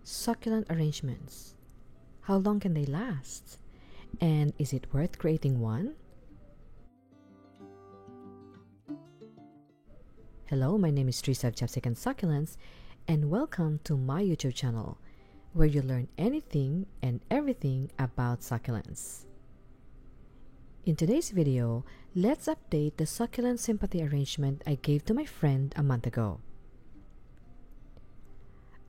Succulent arrangements. How long can they last? And is it worth creating one? Hello, my name is Teresa of Chapstick and Succulents, and welcome to my YouTube channel, where you learn anything and everything about succulents. In today's video, let's update the succulent sympathy arrangement I gave to my friend a month ago.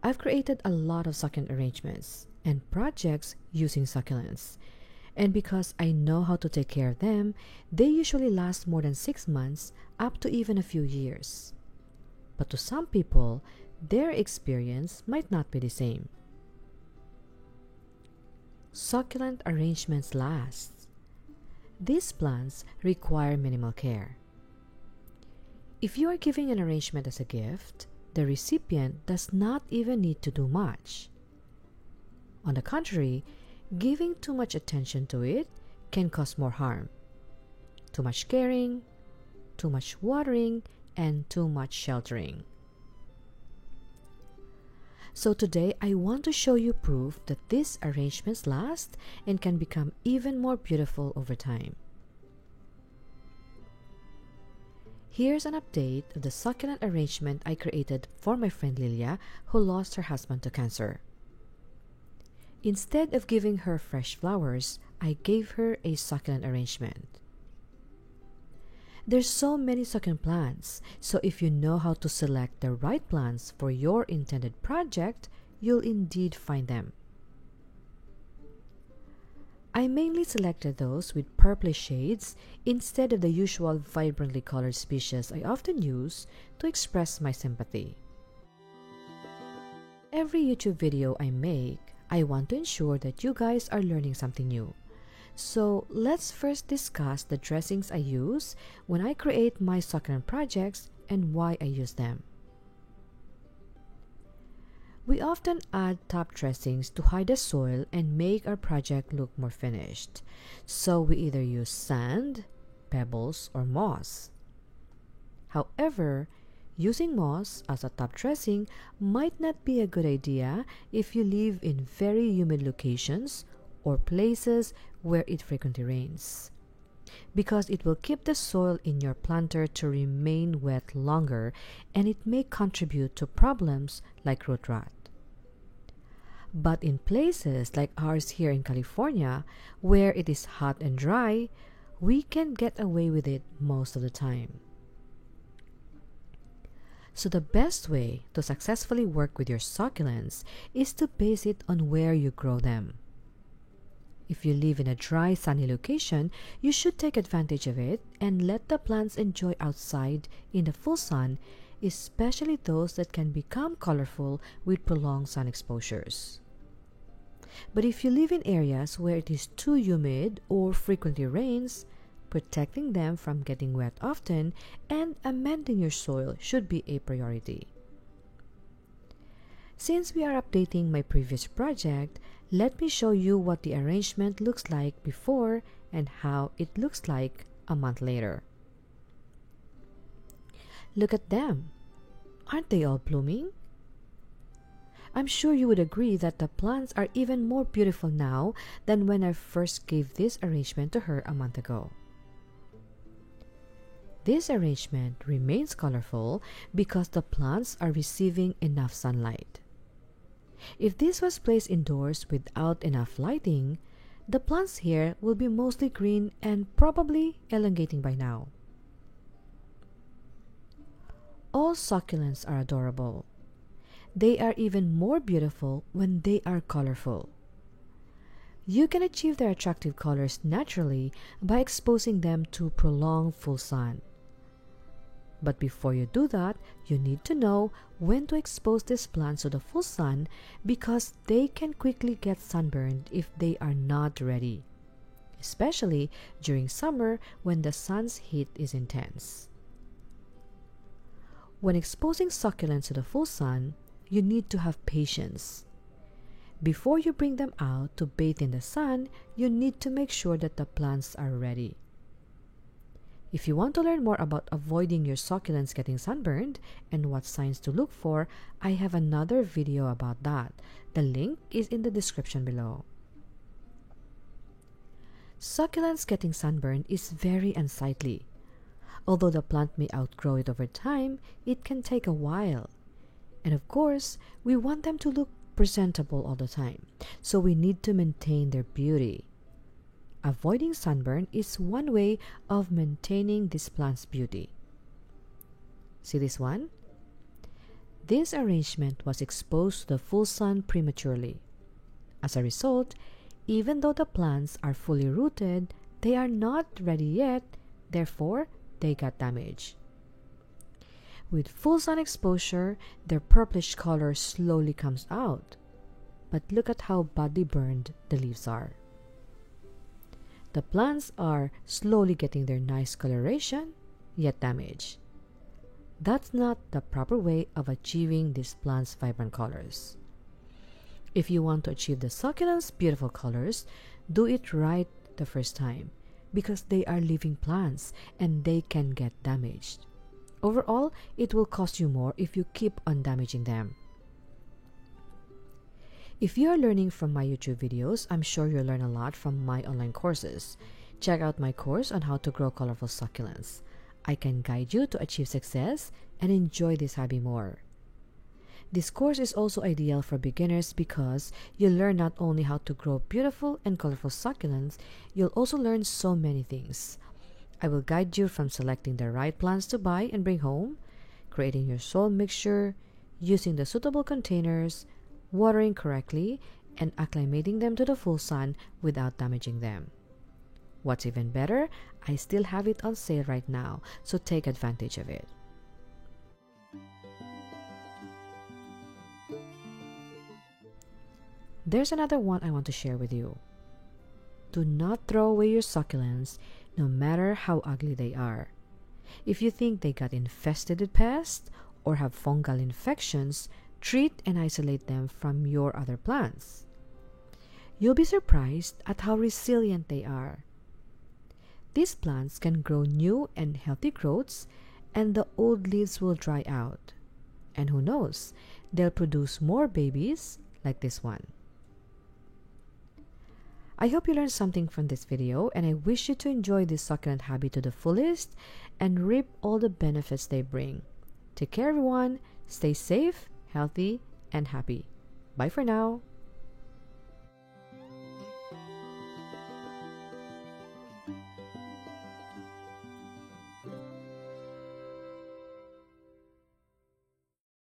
I've created a lot of succulent arrangements and projects using succulents, and because I know how to take care of them, they usually last more than 6 months, up to even a few years. But to some people, their experience might not be the same. Succulent arrangements last. These plants require minimal care. If you are giving an arrangement as a gift, the recipient does not even need to do much. On the contrary, giving too much attention to it can cause more harm. Too much caring, too much watering, and too much sheltering. So today, I want to show you proof that these arrangements last and can become even more beautiful over time. Here's an update of the succulent arrangement I created for my friend Lilia, who lost her husband to cancer. Instead of giving her fresh flowers, I gave her a succulent arrangement. There's so many succulent plants, so if you know how to select the right plants for your intended project, you'll indeed find them. I mainly selected those with purplish shades instead of the usual vibrantly colored species I often use to express my sympathy. Every YouTube video I make, I want to ensure that you guys are learning something new. So let's first discuss the dressings I use when I create my succulent projects and why I use them. We often add top dressings to hide the soil and make our project look more finished. So we either use sand, pebbles, or moss. However, using moss as a top dressing might not be a good idea if you live in very humid locations or places where it frequently rains, because it will keep the soil in your planter to remain wet longer, and it may contribute to problems like root rot. But in places like ours here in California, where it is hot and dry, we can get away with it most of the time. So the best way to successfully work with your succulents is to base it on where you grow them. If you live in a dry, sunny location, you should take advantage of it and let the plants enjoy outside in the full sun, especially those that can become colorful with prolonged sun exposures. But if you live in areas where it is too humid or frequently rains, protecting them from getting wet often and amending your soil should be a priority. Since we are updating my previous project, let me show you what the arrangement looks like before and how it looks like a month later. Look at them. Aren't they all blooming? I'm sure you would agree that the plants are even more beautiful now than when I first gave this arrangement to her a month ago. This arrangement remains colorful because the plants are receiving enough sunlight. If this was placed indoors without enough lighting, the plants here will be mostly green and probably elongating by now. All succulents are adorable. They are even more beautiful when they are colorful. You can achieve their attractive colors naturally by exposing them to prolonged full sun. But before you do that, you need to know when to expose these plants to the full sun, because they can quickly get sunburned if they are not ready, especially during summer when the sun's heat is intense. When exposing succulents to the full sun, you need to have patience. Before you bring them out to bathe in the sun, you need to make sure that the plants are ready. If you want to learn more about avoiding your succulents getting sunburned and what signs to look for, I have another video about that. The link is in the description below. Succulents getting sunburned is very unsightly. Although the plant may outgrow it over time, it can take a while. And of course, we want them to look presentable all the time, so we need to maintain their beauty. Avoiding sunburn is one way of maintaining this plant's beauty. See this one? This arrangement was exposed to the full sun prematurely. As a result, even though the plants are fully rooted, they are not ready yet, therefore they got damaged. With full sun exposure, their purplish color slowly comes out. But look at how badly burned the leaves are. The plants are slowly getting their nice coloration, yet damaged. That's not the proper way of achieving these plants' vibrant colors. If you want to achieve the succulents' beautiful colors, do it right the first time, because they are living plants and they can get damaged. Overall, it will cost you more if you keep on damaging them. If you are learning from my YouTube videos, I'm sure you'll learn a lot from my online courses. Check out my course on how to grow colorful succulents. I can guide you to achieve success and enjoy this hobby more. This course is also ideal for beginners because you'll learn not only how to grow beautiful and colorful succulents, you'll also learn so many things. I will guide you from selecting the right plants to buy and bring home, creating your soil mixture, using the suitable containers, watering correctly, and acclimating them to the full sun without damaging them. What's even better, I still have it on sale right now, so take advantage of it. There's another one I want to share with you. Do not throw away your succulents, no matter how ugly they are. If you think they got infested with pests or have fungal infections, treat and isolate them from your other plants. You'll be surprised at how resilient they are. These plants can grow new and healthy growths, and the old leaves will dry out. And who knows, they'll produce more babies like this one. I hope you learned something from this video, and I wish you to enjoy this succulent hobby to the fullest and reap all the benefits they bring. Take care, everyone. Stay safe, healthy, and happy. Bye for now.